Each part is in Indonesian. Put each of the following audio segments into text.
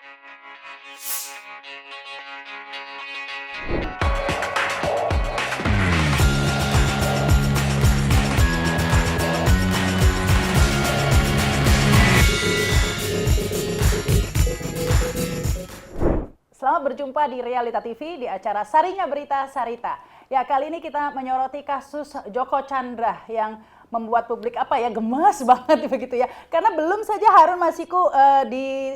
Selamat berjumpa di Realita TV di acara Sarinya Berita Sarita. Ya, kali ini kita menyoroti kasus Joko Chandra yang membuat publik gemas banget begitu ya. Karena belum saja Harun Masiku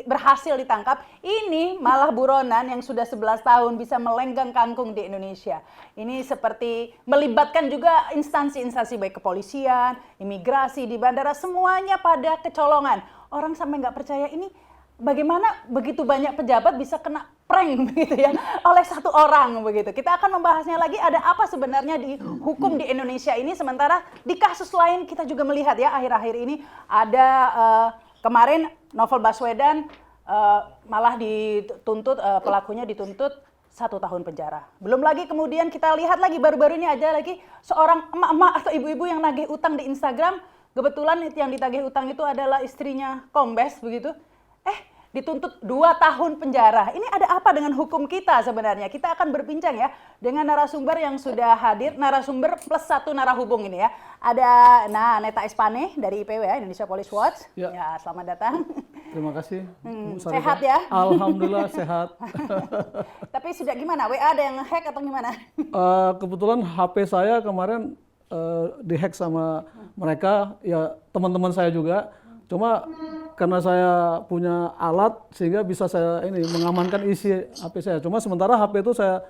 berhasil ditangkap, ini malah buronan yang sudah 11 tahun bisa melenggang kangkung di Indonesia. Ini seperti melibatkan juga instansi-instansi baik kepolisian, imigrasi di bandara, semuanya pada kecolongan. Orang sampai nggak percaya ini bagaimana begitu banyak pejabat bisa kena prank begitu ya oleh satu orang begitu. Kita akan membahasnya lagi, ada apa sebenarnya di hukum di Indonesia ini, sementara di kasus lain kita juga melihat ya akhir-akhir ini ada kemarin Novel Baswedan malah dituntut, pelakunya dituntut 1 tahun penjara. Belum lagi kemudian kita lihat lagi baru-baru ini ada lagi seorang emak-emak atau ibu-ibu yang nagih utang di Instagram. Kebetulan yang ditagih utang itu adalah istrinya Kombes begitu. Dituntut 2 tahun penjara. Ini ada apa dengan hukum kita sebenarnya? Kita akan berbincang ya dengan narasumber yang sudah hadir, narasumber plus 1 narahubung ini ya. Ada Neta Espane dari IPW ya, Indonesia Police Watch. Ya, selamat datang. Terima kasih. Sehat ya? Alhamdulillah sehat. Tapi sudah gimana? WA ada yang hack atau gimana? Kebetulan HP saya kemarin dihack sama mereka, ya teman-teman saya juga. Cuma karena saya punya alat sehingga bisa saya mengamankan isi HP saya. Cuma sementara HP itu saya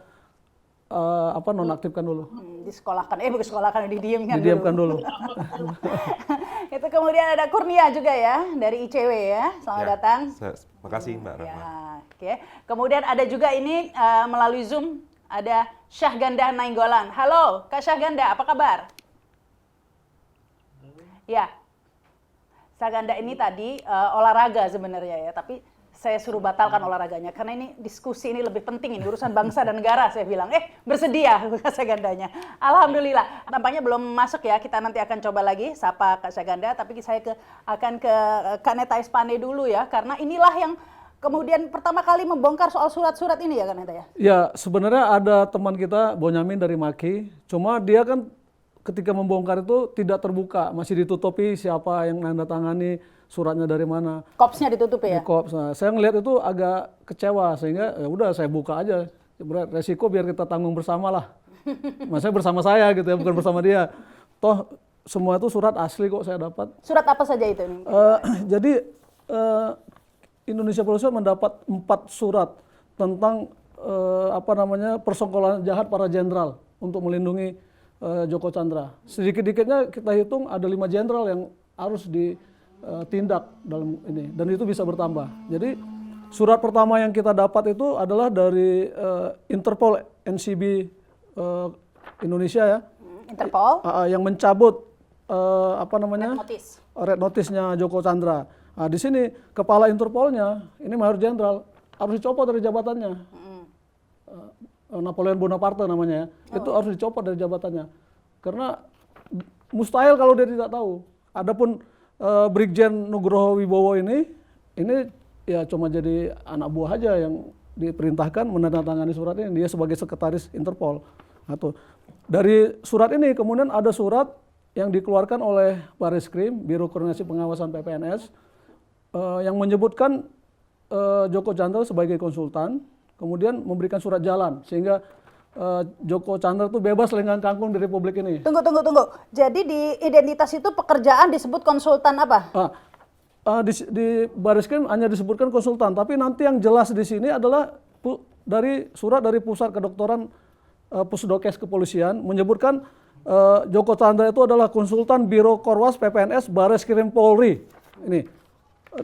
nonaktifkan dulu. Disekolahkan, bukan sekolahkan, didiamkan dulu. Itu kemudian ada Kurnia juga ya dari ICW ya. Selamat datang. Terima kasih Mbak Rahma. Ya, oke. Kemudian ada juga ini melalui Zoom ada Syahganda Nainggolan. Halo Kak Syahganda, apa kabar? Ya. Syahganda ini tadi olahraga sebenarnya ya, tapi saya suruh batalkan olahraganya karena ini diskusi ini lebih penting, ini urusan bangsa dan negara. Saya bilang, bersedia Kak Syahgandanya. Alhamdulillah, tampaknya belum masuk ya, kita nanti akan coba lagi sapa Kak Syahganda, tapi saya akan ke Kak Neta Espane dulu ya, karena inilah yang kemudian pertama kali membongkar soal surat-surat ini ya Kak Neta ya? Ya, sebenarnya ada teman kita, Bonyamin dari Maki, cuma dia kan ketika membongkar itu tidak terbuka, masih ditutupi siapa yang nandatangani, suratnya dari mana. Kopsnya ditutup ya? Di kops. Nah, saya ngelihat itu agak kecewa sehingga ya udah saya buka aja. Resiko biar kita tanggung bersama lah. Maksudnya bersama saya gitu ya, bukan bersama dia. Toh semua itu surat asli kok saya dapat. Surat apa saja itu? Jadi Indonesia Police Watch mendapat 4 surat tentang persekongkolan jahat para jenderal untuk melindungi Joko Chandra. Sedikit-dikitnya kita hitung ada 5 jenderal yang harus ditindak dalam ini, dan itu bisa bertambah. Jadi surat pertama yang kita dapat itu adalah dari Interpol NCB Indonesia ya. Interpol yang mencabut Red notice-nya Joko Chandra. Nah, di sini kepala Interpolnya ini Mayor Jenderal harus dicopot dari jabatannya. Napoleon Bonaparte namanya ya, itu harus dicopot dari jabatannya karena mustahil kalau dia tidak tahu. Adapun Brigjen Nugroho Wibowo ini ya cuma jadi anak buah aja yang diperintahkan menandatangani surat ini, dia sebagai sekretaris Interpol. Atau dari surat ini kemudian ada surat yang dikeluarkan oleh Barreskrim, Biro Koordinasi Pengawasan PPNS, yang menyebutkan Joko Chandra sebagai konsultan, kemudian memberikan surat jalan sehingga Joko Chandra itu bebas lenggang kangkung di Republik ini. Tunggu. Jadi di identitas itu pekerjaan disebut konsultan apa? Di Barreskrim hanya disebutkan konsultan, tapi nanti yang jelas di sini adalah dari surat dari Pusat Kedokteran Pusdokes Kepolisian menyebutkan Joko Chandra itu adalah konsultan Biro Korwas PPNS Barreskrim Polri. Ini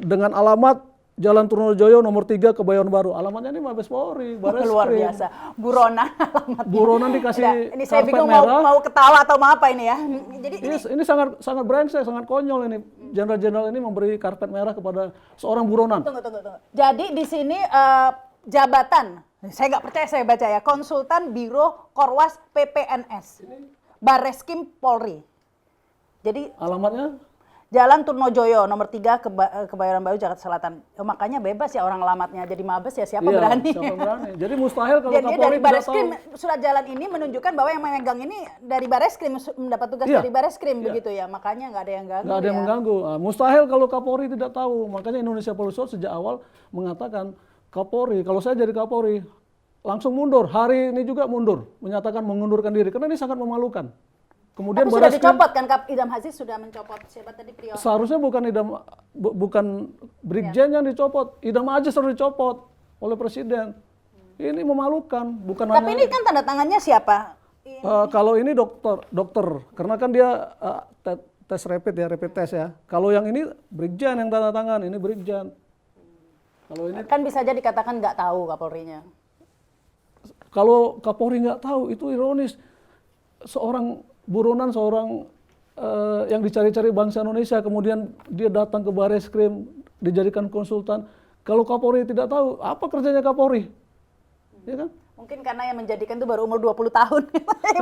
dengan alamat Jalan Trunojoyo nomor 3 Kebayoran Baru. Alamatnya ini Mabes Polri, Barreskrim. Luar biasa. Buronan alamatnya. Buronan dikasih ini saya bingung merah. mau ketawa atau mau apa ini ya. Jadi ini sangat brengsek, sangat konyol ini. Jenderal-jenderal ini memberi karpet merah kepada seorang buronan. Tunggu. Jadi di sini jabatan, saya nggak percaya saya baca ya, konsultan Biro Korwas PPNS. Barreskrim Polri. Jadi alamatnya Jalan Turnojoyo nomor 3 Kebayoran Baru Jakarta Selatan. Makanya bebas ya orang alamatnya jadi Mabes ya, siapa Iya, berani. siapa berani. Jadi mustahil kalau Dan dia dari Kapolri tidak Bareskrim, tahu. surat jalan ini menunjukkan bahwa yang memegang ini dari Bareskrim, mendapat tugas Iya. dari Bareskrim Iya. begitu ya. Makanya nggak ada yang ganggu. Nggak ada yang ya. mengganggu. Mustahil kalau Kapolri tidak tahu. Makanya Indonesia Police Force sejak awal mengatakan Kapolri, kalau saya jadi Kapolri langsung mundur. Hari ini juga mundur, menyatakan mengundurkan diri karena ini sangat memalukan. Kemudian Tapi sudah Bareskrim- dicopot kan, Idam Aziz sudah mencopot siapa tadi Priyono? seharusnya bukan Brigjen yang dicopot, Idam Aziz harus dicopot oleh Presiden. Ini memalukan, bukan Tapi hanya ini kan tanda tangannya siapa? kalau ini dokter, karena kan dia tes rapid test ya. Kalau yang ini Brigjen yang tanda tangan, ini Brigjen. Kalau ini Kan bisa aja dikatakan nggak tahu Kapolrinya. kalau Kapolri nggak tahu itu ironis. Seorang buronan, seorang yang dicari-cari bangsa Indonesia, kemudian dia datang ke Bareskrim, dijadikan konsultan. Kalau Kapolri tidak tahu, apa kerjanya Kapolri? Ya kan? Mungkin karena yang menjadikan itu baru umur 20 tahun.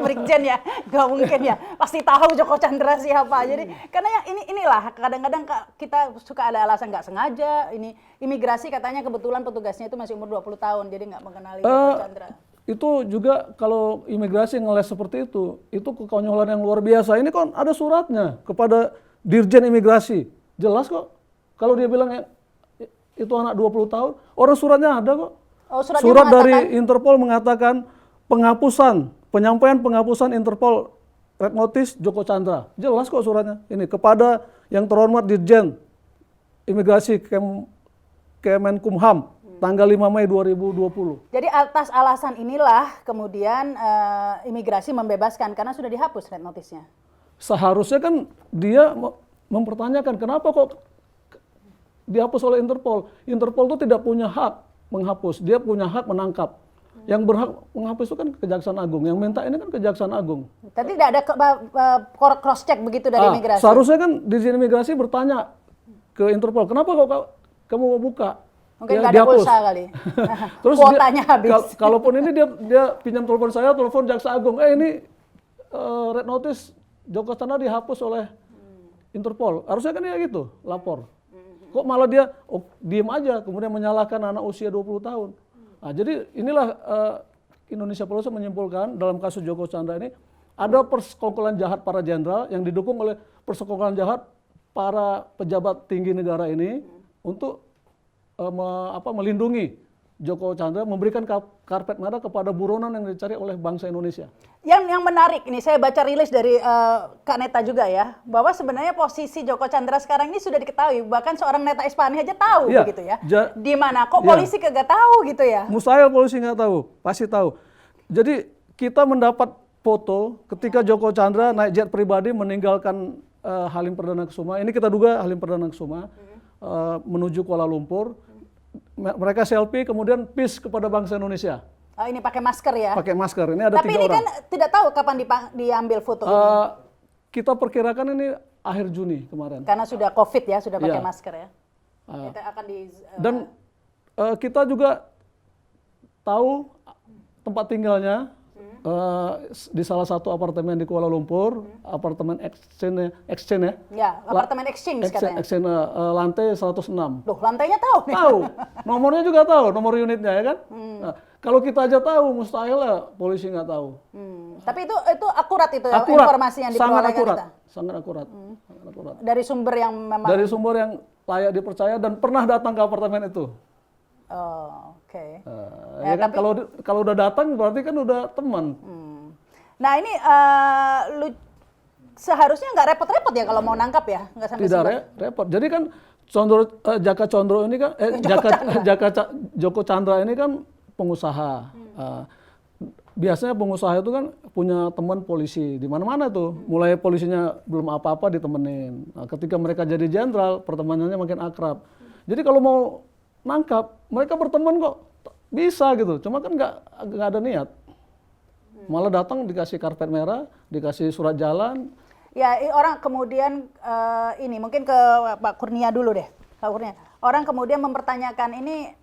Brigjen ya, nggak mungkin ya. Pasti tahu Joko Chandra siapa. Jadi karena yang inilah kadang-kadang kita suka ada alasan nggak sengaja. Ini imigrasi katanya kebetulan petugasnya itu masih umur 20 tahun, jadi nggak mengenali Joko Chandra. Itu juga kalau imigrasi ngeles seperti itu kekonyolan yang luar biasa. Ini kan ada suratnya kepada Dirjen Imigrasi. Jelas kok. Kalau dia bilang itu anak 20 tahun, orang suratnya ada kok. Oh, suratnya Surat mengatakan- dari Interpol mengatakan penyampaian penghapusan Interpol Red Notice Joko Chandra. Jelas kok suratnya. Ini kepada yang terhormat Dirjen Imigrasi Kemenkumham tanggal 5 Mei 2020. Jadi atas alasan inilah kemudian imigrasi membebaskan karena sudah dihapus red notice-nya. Seharusnya kan dia mempertanyakan kenapa kok dihapus oleh Interpol. Interpol itu tidak punya hak menghapus, dia punya hak menangkap. Yang berhak menghapus itu kan Kejaksaan Agung, yang minta ini kan Kejaksaan Agung. Tapi tidak ada cross check begitu dari imigrasi. Seharusnya kan Dirjen Imigrasi bertanya ke Interpol, kenapa kok kamu mau buka? Mungkin Ya, nggak ada dihapus. pulsa kali. Terus Kuotanya habis. Kalaupun ini dia pinjam telepon saya, telepon Jaksa Agung, ini red notice Joko Chandra dihapus oleh Interpol. Harusnya kan dia gitu, lapor. Kok malah dia diem aja, kemudian menyalahkan anak usia 20 tahun. Nah, jadi inilah Indonesia Police menyimpulkan dalam kasus Joko Chandra ini ada persekongkolan jahat para jenderal yang didukung oleh persekongkolan jahat para pejabat tinggi negara ini untuk melindungi Joko Chandra, memberikan karpet merah kepada buronan yang dicari oleh bangsa Indonesia. Yang menarik ini saya baca rilis dari Kak Neta juga ya, bahwa sebenarnya posisi Joko Chandra sekarang ini sudah diketahui, bahkan seorang Neta Espani aja tahu Iya, begitu ya. ja- Di mana kok Iya. polisi kagak tahu gitu ya? Mustahil polisi nggak tahu, pasti tahu. Jadi kita mendapat foto ketika Joko Chandra naik jet pribadi meninggalkan Halim Perdana Kusuma. Ini kita duga Halim Perdana Kusuma menuju Kuala Lumpur. Mereka selfie kemudian peace kepada bangsa Indonesia. Oh, ini pakai masker ya. Pakai masker. Ini ada Tapi 3 ini orang. kan tidak tahu kapan diambil foto ini. Kita perkirakan ini akhir Juni kemarin. Karena sudah COVID ya, sudah pakai Iya. masker ya. Kita akan Dan kita juga tahu tempat tinggalnya di salah satu apartemen di Kuala Lumpur, apartemen Exchange ya. Ya, apartemen exchange katanya. Exchange lantai 106. Loh, lantainya tahu nih. Tahu, nomornya juga tahu, nomor unitnya ya kan. Nah, kalau kita aja tahu, mustahil lah polisi nggak tahu. Tapi itu akurat itu ya, Akurat, informasi yang sangat dikeluarkan akurat, kita. sangat akurat, sangat akurat. Dari sumber yang memang. Dari sumber yang layak dipercaya dan pernah datang ke apartemen itu. Oh, oke. Ya kan, kalau udah datang berarti kan udah teman. Nah ini seharusnya nggak repot-repot ya kalau mau nangkap ya, nggak sampai Tidak sebulan. repot. Jadi kan Jaka Condro ini kan Joko Chandra ini kan pengusaha. Biasanya pengusaha itu kan punya teman polisi di mana-mana tuh. Mulai polisinya belum apa-apa ditemenin. Nah, ketika mereka jadi jenderal, pertemanannya makin akrab. Jadi kalau mau nangkap, mereka berteman kok bisa gitu. Cuma kan nggak ada niat. Malah datang dikasih karpet merah, dikasih surat jalan. Ya orang kemudian ini mungkin ke Pak Kurnia dulu deh, Pak Kurnia. Orang kemudian mempertanyakan ini.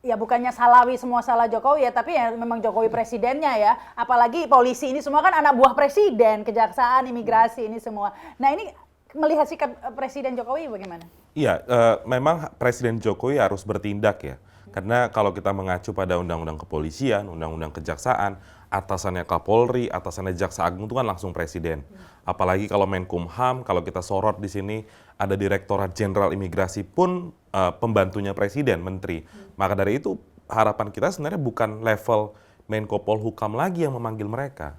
Ya bukannya salawi semua salah Jokowi ya, tapi ya memang Jokowi presidennya ya. Apalagi polisi ini semua kan anak buah presiden, kejaksaan, imigrasi ini semua. Nah ini melihat sikap Presiden Jokowi bagaimana? Iya, memang Presiden Jokowi harus bertindak ya. Karena kalau kita mengacu pada Undang-Undang Kepolisian, Undang-Undang Kejaksaan, atasannya Kapolri, atasannya Jaksa Agung itu kan langsung Presiden. Apalagi kalau Menkumham, kalau kita sorot di sini ada Direktorat Jenderal Imigrasi pun pembantunya Presiden, Menteri. Maka dari itu harapan kita sebenarnya bukan level Menko Polhukam lagi yang memanggil mereka.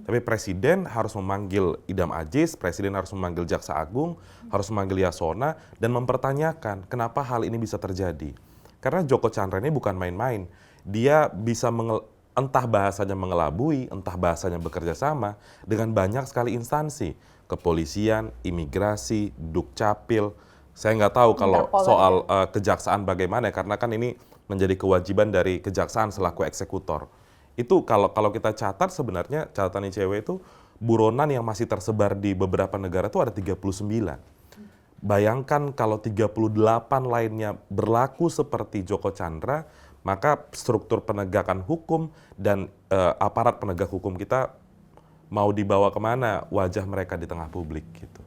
Tapi Presiden harus memanggil Idam Aziz, Presiden harus memanggil Jaksa Agung, harus memanggil Yasona, dan mempertanyakan kenapa hal ini bisa terjadi. Karena Joko Chandra ini bukan main-main. Dia bisa entah bahasanya mengelabui, entah bahasanya bekerja sama dengan banyak sekali instansi. Kepolisian, imigrasi, Dukcapil. Saya nggak tahu kalau soal kejaksaan bagaimana, karena kan ini menjadi kewajiban dari kejaksaan selaku eksekutor. Itu kalau kita catat sebenarnya catatan ICW itu buronan yang masih tersebar di beberapa negara itu ada 39. Bayangkan kalau 38 lainnya berlaku seperti Joko Chandra, maka struktur penegakan hukum dan aparat penegak hukum kita mau dibawa kemana wajah mereka di tengah publik gitu.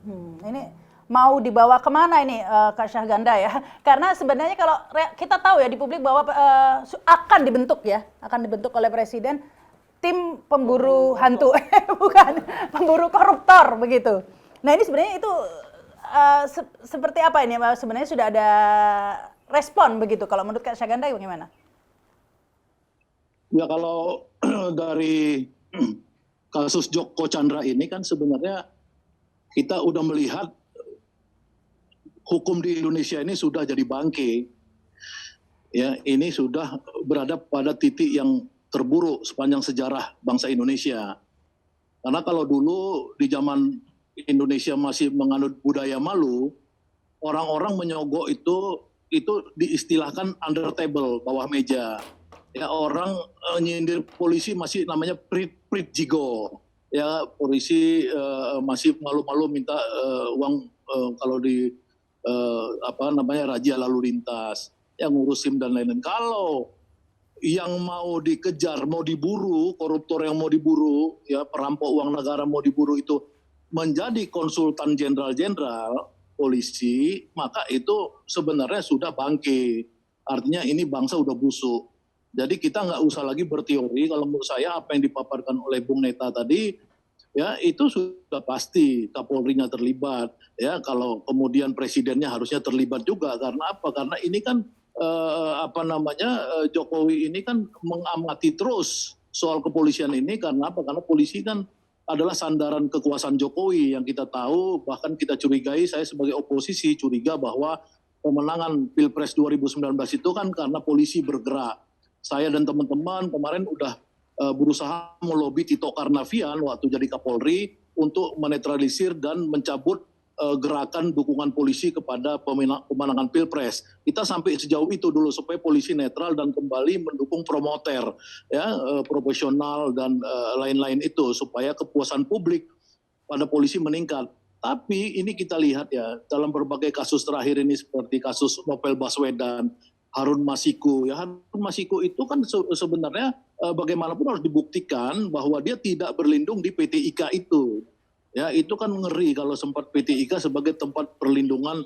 Ini mau dibawa kemana ini Kak Syahganda ya? Karena sebenarnya kalau kita tahu ya di publik bahwa akan dibentuk oleh Presiden tim pemburu hantu, bukan pemburu koruptor begitu. Nah ini sebenarnya itu seperti apa ini? Sebenarnya sudah ada respon begitu. Kalau menurut Kak Syahganda bagaimana? Ya kalau dari kasus Joko Chandra ini kan sebenarnya kita udah melihat hukum di Indonesia ini sudah jadi bangke. Ya, ini sudah berada pada titik yang terburuk sepanjang sejarah bangsa Indonesia. Karena kalau dulu di zaman Indonesia masih menganut budaya malu, orang-orang menyogok itu diistilahkan under table, bawah meja. Ya, orang nyindir polisi masih namanya prit jigo. Ya, polisi masih malu-malu minta uang kalau di razia lalu lintas, yang ngurus SIM dan lain-lain. Kalau yang mau dikejar, mau diburu, koruptor yang mau diburu, ya perampok uang negara mau diburu itu menjadi konsultan jenderal-jenderal polisi, maka itu sebenarnya sudah bangke. Artinya ini bangsa udah busuk. Jadi kita nggak usah lagi berteori. Kalau menurut saya apa yang dipaparkan oleh Bung Neta tadi, ya itu sudah pasti Kapolrinya terlibat. Ya kalau kemudian presidennya harusnya terlibat juga. Karena apa? Karena ini kan Jokowi ini kan mengamati terus soal kepolisian ini. Karena apa? Karena polisi kan adalah sandaran kekuasaan Jokowi yang kita tahu, bahkan kita curigai, saya sebagai oposisi curiga bahwa pemenangan Pilpres 2019 itu kan karena polisi bergerak. Saya dan teman-teman kemarin udah berusaha melobi Tito Karnavian waktu jadi Kapolri untuk menetralisir dan mencabut gerakan dukungan polisi kepada pemenangan Pilpres. Kita sampai sejauh itu dulu supaya polisi netral dan kembali mendukung promoter, ya profesional dan lain-lain itu supaya kepuasan publik pada polisi meningkat. Tapi ini kita lihat ya dalam berbagai kasus terakhir ini seperti kasus Novel Baswedan, Harun Masiku. Ya Harun Masiku itu kan sebenarnya bagaimanapun harus dibuktikan bahwa dia tidak berlindung di PT IKA itu. Ya itu kan ngeri kalau sempat PT IKA sebagai tempat perlindungan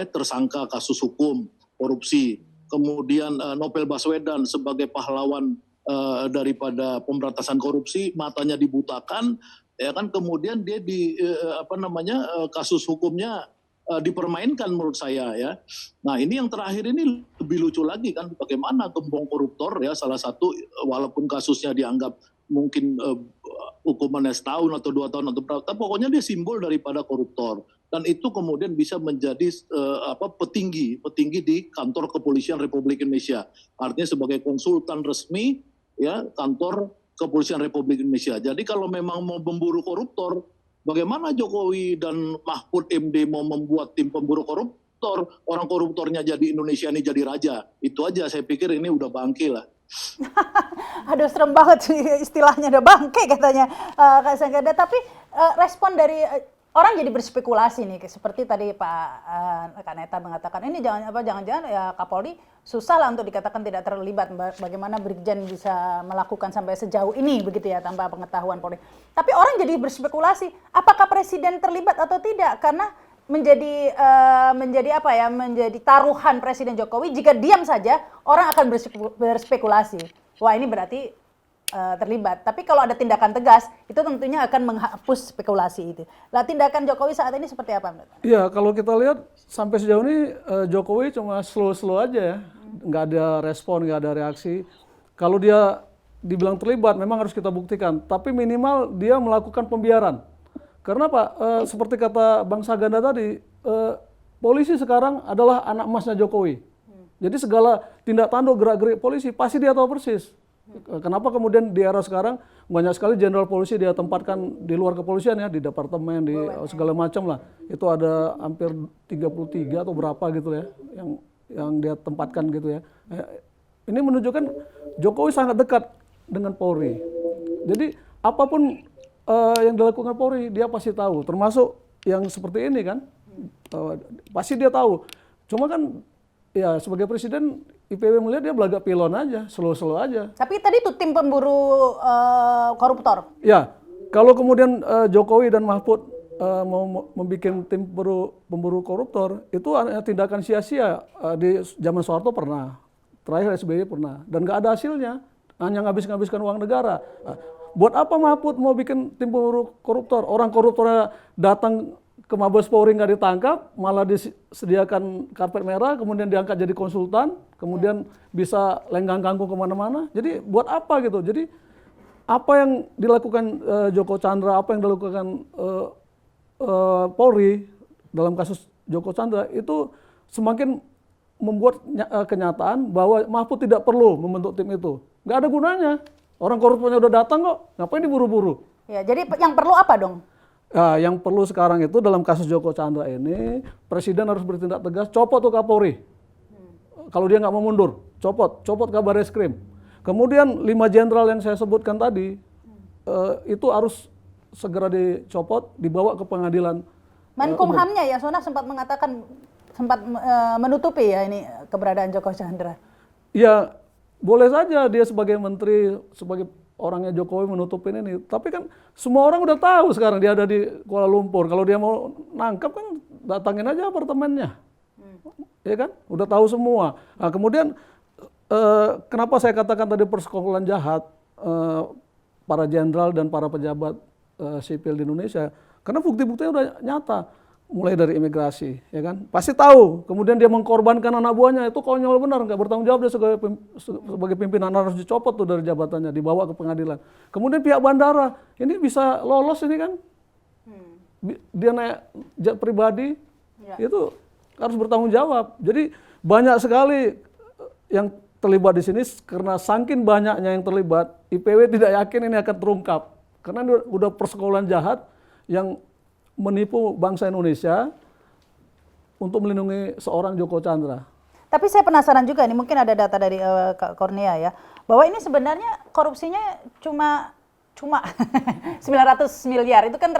tersangka kasus hukum korupsi. Kemudian Novel Baswedan sebagai pahlawan daripada pemberantasan korupsi, matanya dibutakan, ya kan kemudian dia kasus hukumnya dipermainkan menurut saya ya. Nah ini yang terakhir ini lebih lucu lagi kan, bagaimana gembong koruptor ya salah satu walaupun kasusnya dianggap mungkin hukumannya setahun atau 2 tahun atau berapa, pokoknya dia simbol daripada koruptor dan itu kemudian bisa menjadi petinggi di kantor kepolisian Republik Indonesia, artinya sebagai konsultan resmi ya kantor kepolisian Republik Indonesia. Jadi kalau memang mau memburu koruptor, bagaimana Jokowi dan Mahfud MD mau membuat tim pemburu koruptor, orang koruptornya jadi Indonesia ini jadi raja, itu aja saya pikir ini udah bangke lah. Aduh serem banget sih istilahnya, ada bangke katanya Kak Syahganda. Tapi respon dari orang jadi berspekulasi nih, seperti tadi Kak Neta mengatakan ini jangan-jangan ya Kapolri susah lah untuk dikatakan tidak terlibat. Bagaimana Brigjen bisa melakukan sampai sejauh ini begitu ya tanpa pengetahuan Polri. Tapi orang jadi berspekulasi, apakah Presiden terlibat atau tidak? Karena menjadi apa ya? Menjadi taruhan Presiden Jokowi. Jika diam saja, orang akan berspekulasi. Wah, ini berarti terlibat. Tapi kalau ada tindakan tegas, itu tentunya akan menghapus spekulasi itu. Lah, tindakan Jokowi saat ini seperti apa, Mbak? Iya, kalau kita lihat sampai sejauh ini Jokowi cuma slow aja ya, nggak ada respon, nggak ada reaksi. Kalau dia dibilang terlibat, memang harus kita buktikan. Tapi minimal dia melakukan pembiaran. Karena Pak, seperti kata Bang Saganda tadi, polisi sekarang adalah anak emasnya Jokowi. Jadi segala tindak tanduk gerak-gerik polisi pasti dia tahu persis. Kenapa kemudian di era sekarang banyak sekali jenderal polisi dia tempatkan di luar kepolisian ya, di departemen, di segala macam lah. Itu ada hampir 33 atau berapa gitu ya, yang dia tempatkan gitu ya. Ini menunjukkan Jokowi sangat dekat dengan Polri. Jadi apapun yang dilakukan Polri dia pasti tahu, termasuk yang seperti ini kan, pasti dia tahu. Cuma kan ya sebagai presiden IPW melihat dia belagak pilon aja, slow aja. Tapi tadi itu tim pemburu koruptor. Ya, kalau kemudian Jokowi dan Mahfud mau membuat tim pemburu koruptor, itu tindakan sia-sia. Di zaman Soeharto pernah, terakhir SBY pernah, dan nggak ada hasilnya, hanya ngabiskan uang negara. Buat apa Mahfud mau bikin tim pemburu koruptor? Orang koruptornya datang ke Mabes Polri nggak ditangkap, malah disediakan karpet merah, kemudian diangkat jadi konsultan, kemudian bisa lenggang kangkung kemana-mana. Jadi buat apa gitu? Jadi apa yang dilakukan Joko Chandra, apa yang dilakukan Polri dalam kasus Joko Chandra itu semakin membuat kenyataan bahwa Mahfud tidak perlu membentuk tim itu. Nggak ada gunanya. Orang koruptornya udah datang kok, ngapain diburu-buru? Ya, jadi yang perlu apa dong? Yang perlu sekarang itu dalam kasus Joko Chandra ini, Presiden harus bertindak tegas, copot tuh Kapolri. Kalau dia nggak mau mundur, copot Kabar Reskrim. Kemudian 5 jenderal yang saya sebutkan tadi, itu harus segera dicopot, dibawa ke pengadilan. Menkumhamnya Yasona sempat mengatakan, menutupi ya ini keberadaan Joko Chandra. Ya, boleh saja dia sebagai menteri, sebagai orangnya Jokowi menutupin ini. Tapi kan semua orang udah tahu sekarang dia ada di Kuala Lumpur. Kalau dia mau nangkap kan datangin aja apartemennya. Ya kan? Udah tahu semua. Nah, kemudian kenapa saya katakan tadi persekongkolan jahat para jenderal dan para pejabat sipil di Indonesia? Karena bukti-buktinya udah nyata. Mulai dari imigrasi, ya kan? Pasti tahu. Kemudian dia mengkorbankan anak buahnya, itu konyol benar, nggak bertanggung jawab dia sebagai pimpinan, harus dicopot tuh dari jabatannya, dibawa ke pengadilan. Kemudian pihak bandara, ini bisa lolos ini kan? Dia naik jet pribadi, itu harus bertanggung jawab. Jadi banyak sekali yang terlibat di sini karena saking banyaknya yang terlibat, IPW tidak yakin ini akan terungkap. Karena ini udah persekongkolan jahat yang menipu bangsa Indonesia untuk melindungi seorang Joko Chandra. Tapi saya penasaran juga, ini mungkin ada data dari Kak Kurnia ya, bahwa ini sebenarnya korupsinya cuma 900 miliar. Itu kan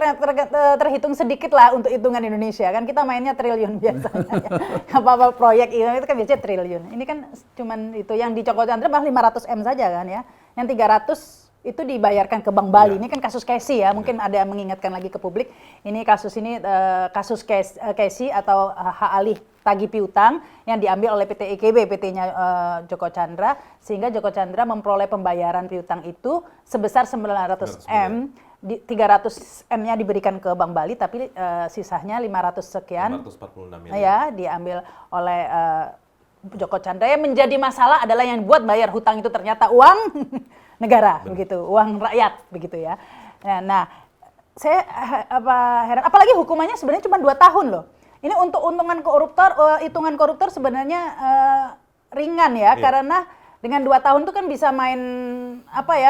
terhitung sedikit lah untuk hitungan Indonesia. Kan kita mainnya triliun biasanya. Ya. Apa-apa proyek itu kan biasanya triliun. Ini kan cuman itu yang di Joko Chandra bahkan 500 M saja kan ya. Yang 300 itu dibayarkan ke Bank Bali. Ini kan kasus Casey ya, mungkin ada yang mengingatkan lagi ke publik. Ini kasus Casey atau hak alih tagih piutang yang diambil oleh PT IKB, PT-nya Joko Chandra, sehingga Joko Chandra memperoleh pembayaran piutang itu sebesar 900 M. 300 M-nya diberikan ke Bank Bali, tapi sisanya 500 sekian 546 miliar. ya diambil oleh Joko Chandra. Yang menjadi masalah adalah yang buat bayar hutang itu ternyata uang negara, begitu, uang rakyat, begitu ya. Nah, saya heran, apalagi hukumannya sebenarnya cuma 2 tahun loh. Ini untuk hitungan koruptor sebenarnya ringan ya, karena dengan 2 tahun itu kan bisa main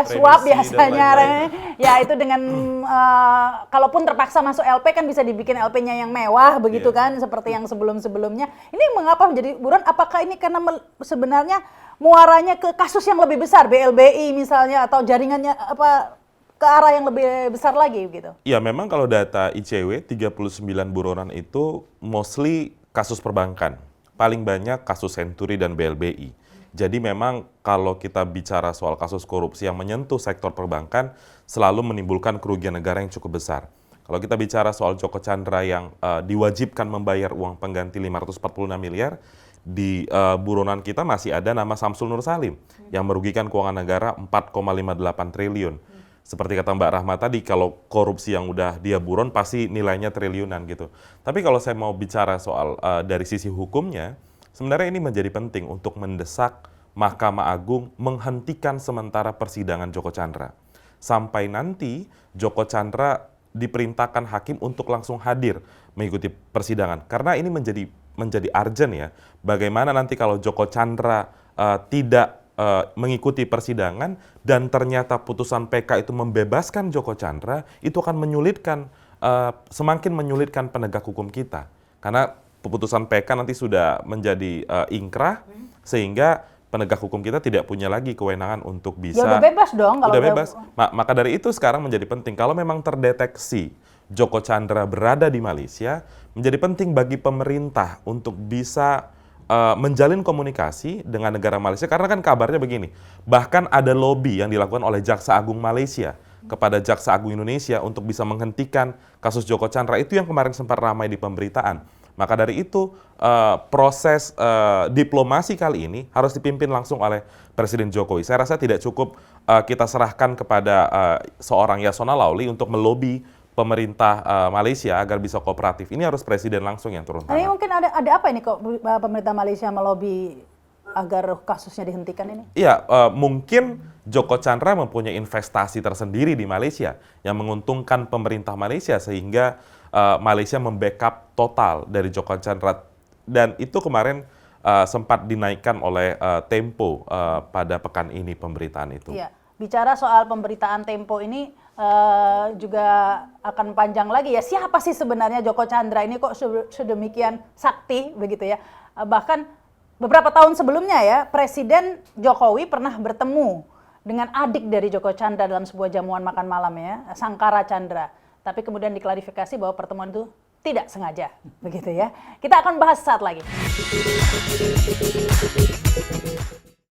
suap biasanya. Ya itu dengan kalaupun terpaksa masuk LP kan bisa dibikin LP-nya yang mewah begitu kan, seperti yang sebelum-sebelumnya. Ini mengapa menjadi buron? Apakah ini karena sebenarnya muaranya ke kasus yang lebih besar, BLBI misalnya, atau jaringannya ke arah yang lebih besar lagi gitu? Ya memang kalau data ICW 39 buronan itu mostly kasus perbankan. Paling banyak kasus Senturi dan BLBI. Jadi memang kalau kita bicara soal kasus korupsi yang menyentuh sektor perbankan selalu menimbulkan kerugian negara yang cukup besar. Kalau kita bicara soal Joko Chandra yang diwajibkan membayar uang pengganti 546 miliar, di buronan kita masih ada nama Samsul Nur Salim yang merugikan keuangan negara 4,58 triliun. Seperti kata Mbak Rahma tadi, kalau korupsi yang udah dia buron pasti nilainya triliunan gitu. Tapi kalau saya mau bicara soal dari sisi hukumnya, sebenarnya ini menjadi penting untuk mendesak Mahkamah Agung menghentikan sementara persidangan Joko Chandra. Sampai nanti Joko Chandra diperintahkan hakim untuk langsung hadir mengikuti persidangan. Karena ini menjadi urgent ya. Bagaimana nanti kalau Joko Chandra tidak mengikuti persidangan dan ternyata putusan PK itu membebaskan Joko Chandra, itu akan menyulitkan, semakin menyulitkan penegak hukum kita. Karena putusan PK nanti sudah menjadi ingkrah, sehingga penegak hukum kita tidak punya lagi kewenangan untuk bisa... Ya udah bebas dong. Kalau udah bebas. Maka dari itu sekarang menjadi penting, kalau memang terdeteksi Joko Chandra berada di Malaysia, menjadi penting bagi pemerintah untuk bisa menjalin komunikasi dengan negara Malaysia, karena kan kabarnya begini, bahkan ada lobby yang dilakukan oleh Jaksa Agung Malaysia kepada Jaksa Agung Indonesia untuk bisa menghentikan kasus Joko Chandra, itu yang kemarin sempat ramai di pemberitaan. Maka dari itu proses diplomasi kali ini harus dipimpin langsung oleh Presiden Jokowi. Saya rasa tidak cukup kita serahkan kepada seorang Yasona Lawli untuk melobi pemerintah Malaysia agar bisa kooperatif. Ini harus presiden langsung yang turun tangan. Ini mungkin ada apa ini kok pemerintah Malaysia melobi agar kasusnya dihentikan ini? Iya, mungkin Joko Chandra mempunyai investasi tersendiri di Malaysia yang menguntungkan pemerintah Malaysia sehingga Malaysia membackup total dari Joko Chandra, dan itu kemarin sempat dinaikkan oleh Tempo pada pekan ini pemberitaan itu. Iya. Bicara soal pemberitaan Tempo ini juga akan panjang lagi ya. Siapa sih sebenarnya Joko Chandra ini kok sedemikian sakti begitu ya? Bahkan beberapa tahun sebelumnya ya, Presiden Jokowi pernah bertemu dengan adik dari Joko Chandra dalam sebuah jamuan makan malam ya, Sangkara Chandra. Tapi kemudian diklarifikasi bahwa pertemuan itu tidak sengaja, begitu ya. Kita akan bahas saat lagi.